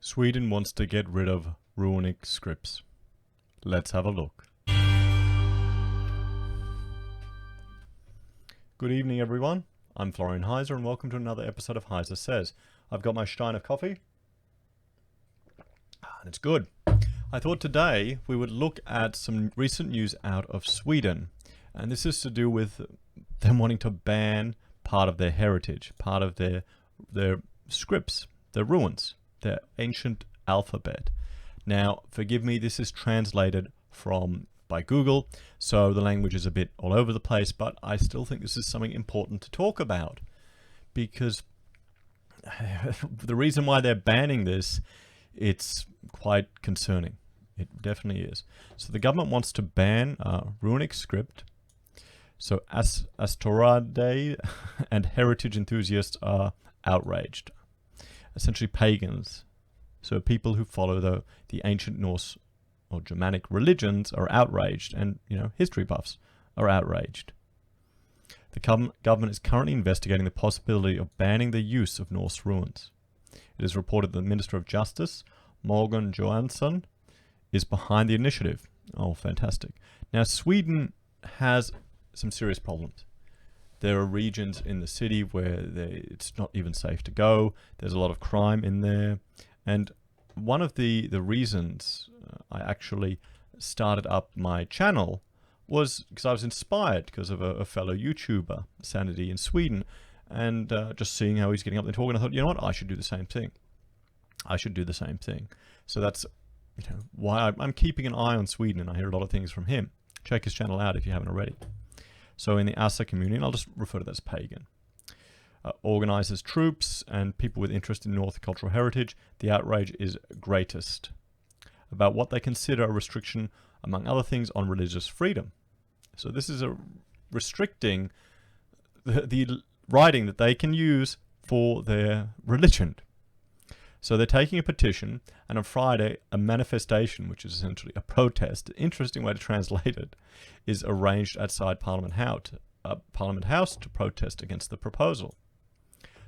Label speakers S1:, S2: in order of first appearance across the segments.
S1: Sweden wants to get rid of runic scripts. Let's have a look. Good evening, everyone. I'm Florian Heiser, and welcome to another episode of Heiser Says. I've got my stein of coffee, and it's good. I thought today we would look at some recent news out of Sweden, and this is to do with them wanting to ban part of their heritage, part of their scripts, their runes, their ancient alphabet. Now, forgive me, this is translated by Google, so the language is a bit all over the place, but I still think this is something important to talk about, because the reason why they're banning this, it's quite concerning. It definitely is. So the government wants to ban runic script. So Astorade and heritage enthusiasts are outraged. Essentially pagans. So people who follow the ancient Norse or Germanic religions are outraged, and history buffs are outraged. The government is currently investigating the possibility of banning the use of Norse runes. It is reported that the Minister of Justice, Morgan Johansson, is behind the initiative. Oh, fantastic. Now, Sweden has some serious problems. There are regions in the city where it's not even safe to go. There's a lot of crime in there. And one of the reasons I actually started up my channel was because I was inspired because of a fellow YouTuber, Sanity in Sweden, and just seeing how he's getting up there talking, I thought, you know what, I should do the same thing. I should do the same thing. So that's why I'm keeping an eye on Sweden, and I hear a lot of things from him. Check his channel out if you haven't already. So in the Asa community, and I'll just refer to that as pagan, organizes troops and people with interest in North cultural heritage, the outrage is greatest about what they consider a restriction, among other things, on religious freedom. So this is restricting the writing that they can use for their religion. So they're taking a petition, and on Friday, a manifestation, which is essentially a protest, an interesting way to translate it, is arranged outside Parliament House to protest against the proposal.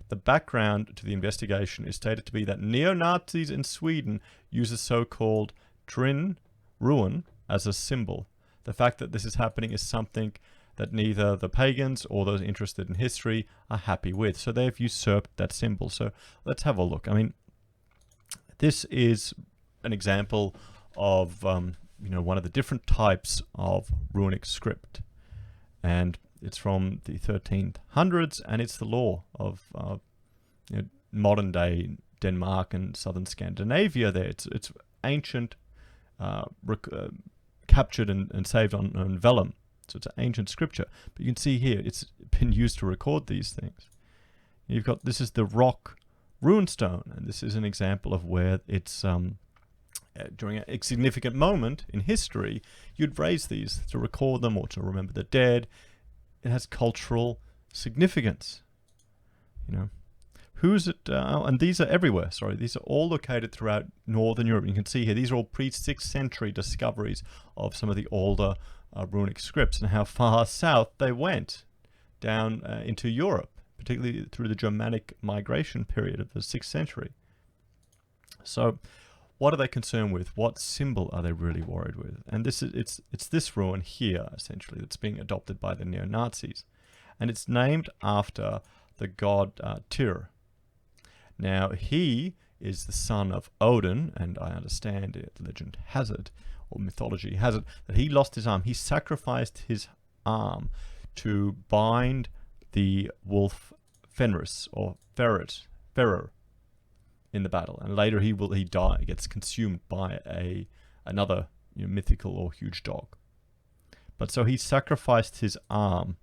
S1: The background to the investigation is stated to be that neo-Nazis in Sweden use a so-called Trin rune as a symbol. The fact that this is happening is something that neither the pagans or those interested in history are happy with. So they've usurped that symbol. So let's have a look. I mean, this is an example of one of the different types of runic script, and it's from the 1300s, and it's the law of modern day Denmark and southern Scandinavia. There, it's ancient, captured and saved on vellum, so it's an ancient scripture. But you can see here it's been used to record these things. This is the rock runestone, and this is an example of where it's during a significant moment in history, you'd raise these to record them or to remember the dead. It has cultural significance. Who's it? And these are everywhere. Sorry, these are all located throughout Northern Europe. You can see here these are all pre-6th century discoveries of some of the older runic scripts, and how far south they went down into Europe, particularly through the Germanic migration period of the 6th century. So what are they concerned with? What symbol are they really worried with? And it's this rune here, essentially, that's being adopted by the neo-Nazis. And it's named after the god Tyr. Now, he is the son of Odin, and I understand legend has it, or mythology has it, that he lost his arm. He sacrificed his arm to bind the wolf Fenris, or Ferrer, in the battle, and later he gets consumed by another mythical or huge dog. But so he sacrificed his arm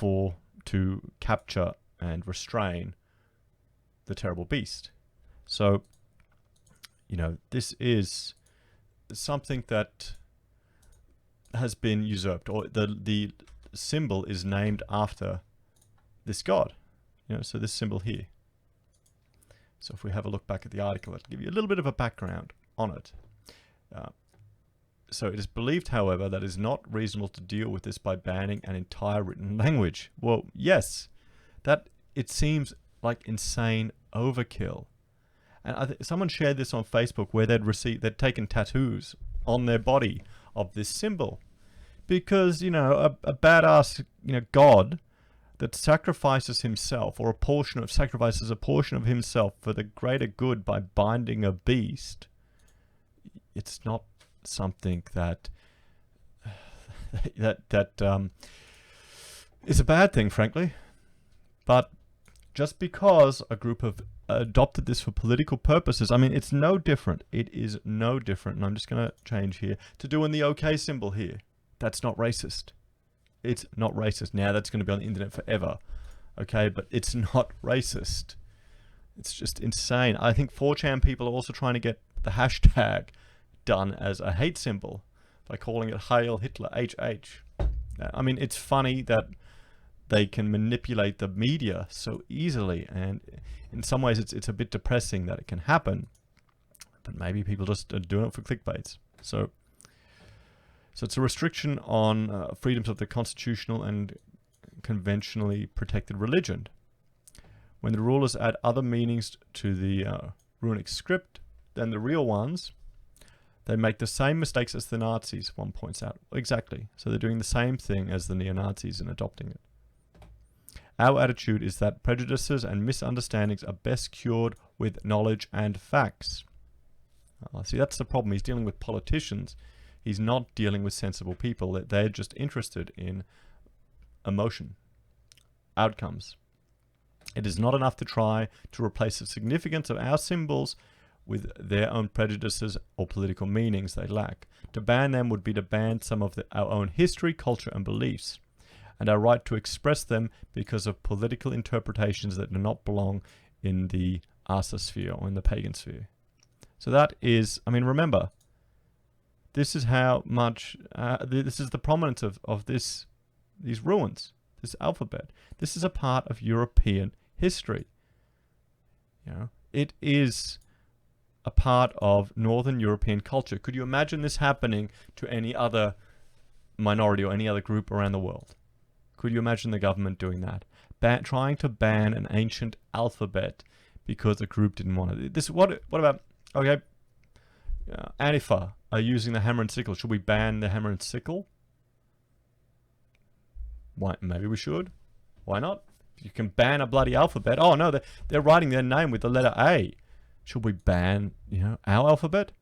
S1: to capture and restrain the terrible beast. So this is something that has been usurped, or the symbol is named after this god. So this symbol here. So if we have a look back at the article, that'll give you a little bit of a background on it. So it is believed, however, that it is not reasonable to deal with this by banning an entire written language. Well, yes, that it seems like insane overkill. And someone shared this on Facebook where they'd taken tattoos on their body of this symbol. Because, a badass, god that sacrifices himself, or sacrifices a portion of himself for the greater good by binding a beast, it's not something that is a bad thing, frankly. But just because a group have adopted this for political purposes, it's no different. It is no different. And I'm just going to change here to doing the OK symbol here. That's not racist. It's not racist. Now that's going to be on the internet forever. Okay, but it's not racist. It's just insane. I think 4chan people are also trying to get the hashtag done as a hate symbol by calling it Hail Hitler, HH. It's funny that they can manipulate the media so easily, and in some ways it's a bit depressing that it can happen, but maybe people just are doing it for clickbaits. So it's a restriction on freedoms of the constitutional and conventionally protected religion. When the rulers add other meanings to the runic script than the real ones, they make the same mistakes as the Nazis, one points out. Exactly. So they're doing the same thing as the neo-Nazis in adopting it. Our attitude is that prejudices and misunderstandings are best cured with knowledge and facts. See, that's the problem. He's dealing with politicians. He's not dealing with sensible people. They're just interested in emotion, outcomes. It is not enough to try to replace the significance of our symbols with their own prejudices or political meanings they lack. To ban them would be to ban some of our own history, culture, and beliefs, and our right to express them because of political interpretations that do not belong in the Asa sphere or in the pagan sphere. So that is, remember, this is how much, this is the prominence of these ruins, this alphabet. This is a part of European history. It is a part of Northern European culture. Could you imagine this happening to any other minority or any other group around the world? Could you imagine the government doing that? Trying to ban an ancient alphabet because a group didn't want it. What about, okay, Antifa are using the hammer and sickle. Should we ban the hammer and sickle? Why? Maybe we should. Why not? You can ban a bloody alphabet. Oh no, they're writing their name with the letter A. Should we ban, our alphabet?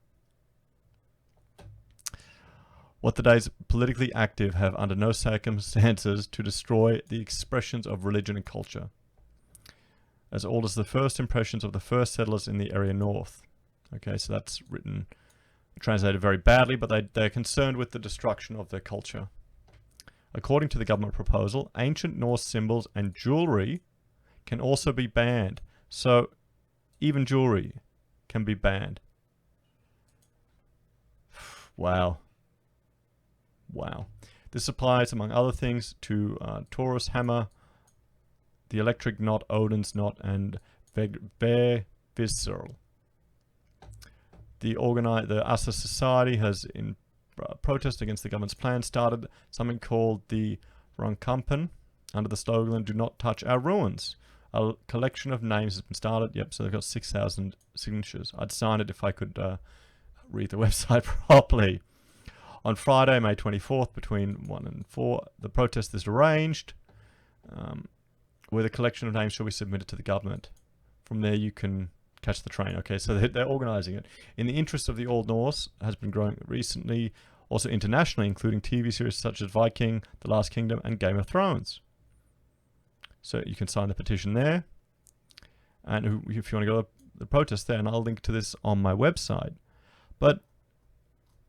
S1: What today's politically active have under no circumstances to destroy the expressions of religion and culture, as old as the first impressions of the first settlers in the area north. Okay, so that's translated very badly, but they're concerned with the destruction of their culture. According to the government proposal, ancient Norse symbols and jewelry can also be banned. So even jewelry can be banned. Wow. This applies, among other things, to Taurus hammer, the electric knot, Odin's knot, and Vervisel. The Asa Society has, in protest against the government's plan, started something called the Rankampen under the slogan, "Do not touch our ruins." A collection of names has been started. Yep, so they've got 6,000 signatures. I'd sign it if I could read the website properly. On Friday, May 24th, between 1 and 4, the protest is arranged, where the collection of names shall be submitted to the government. From there, you can catch the train. Okay, so they're organizing it. In the interest of the Old Norse, has been growing recently, also internationally, including TV series such as Viking, The Last Kingdom, and Game of Thrones. So you can sign the petition there. And if you want to go to the protest there, and I'll link to this on my website. But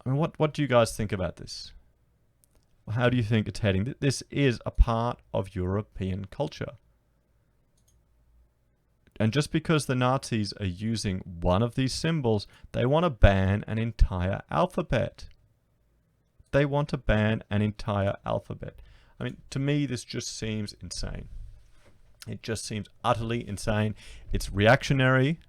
S1: what do you guys think about this? How do you think it's heading? This is a part of European culture. And just because the Nazis are using one of these symbols, they want to ban an entire alphabet. They want to ban an entire alphabet. To me, this just seems insane. It just seems utterly insane. It's reactionary.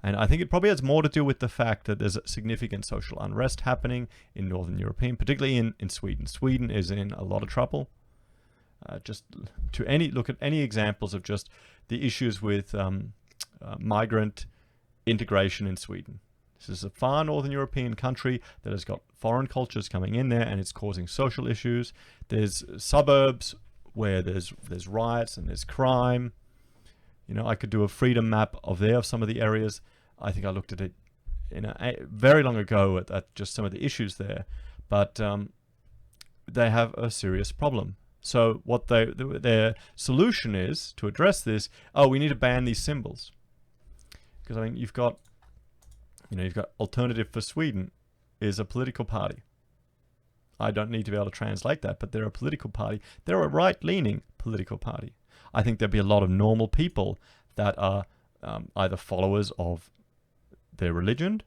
S1: And I think it probably has more to do with the fact that there's a significant social unrest happening in Northern Europe, particularly in Sweden. Sweden is in a lot of trouble. Look at any examples of just the issues with migrant integration in Sweden. This is a far northern European country that has got foreign cultures coming in there, and it's causing social issues. There's suburbs where there's riots and there's crime. You know, I could do a freedom map of some of the areas. I think I looked at it very long ago at just some of the issues there, but they have a serious problem. So what their solution is to address this, we need to ban these symbols. Because I mean, you've got Alternative for Sweden is a political party. I don't need to be able to translate that, but they're a political party. They're a right-leaning political party. I think there'd be a lot of normal people that are either followers of their religion,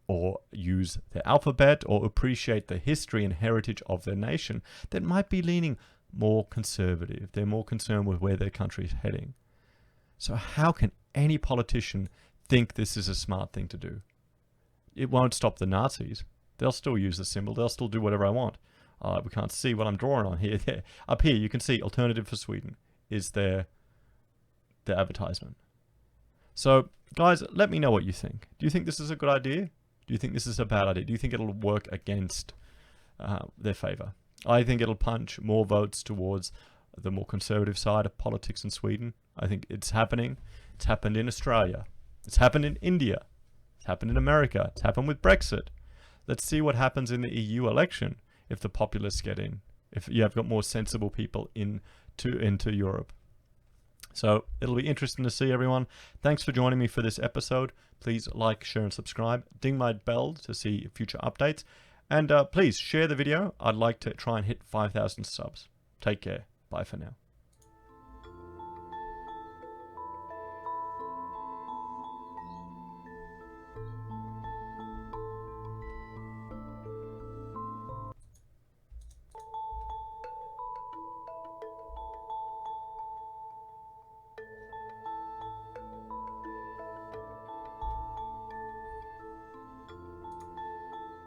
S1: or use their alphabet, or appreciate the history and heritage of their nation, that might be leaning more conservative. They're more concerned with where their country is heading. So how can any politician think this is a smart thing to do? It won't stop the Nazis. They'll still use the symbol. They'll still do whatever I want. We can't see what I'm drawing on here. Up here, you can see Alternative for Sweden is their advertisement. So, guys, let me know what you think. Do you think this is a good idea? Do you think this is a bad idea? Do you think it'll work against their favor? I think it'll punch more votes towards the more conservative side of politics in Sweden. I think it's happening. It's happened in Australia. It's happened in India. It's happened in America. It's happened with Brexit. Let's see what happens in the EU election if the populists get in. If you have got more sensible people into Europe. So it'll be interesting to see, everyone. Thanks for joining me for this episode. Please like, share, and subscribe. Ding my bell to see future updates. And please share the video. I'd like to try and hit 5,000 subs. Take care. Bye for now.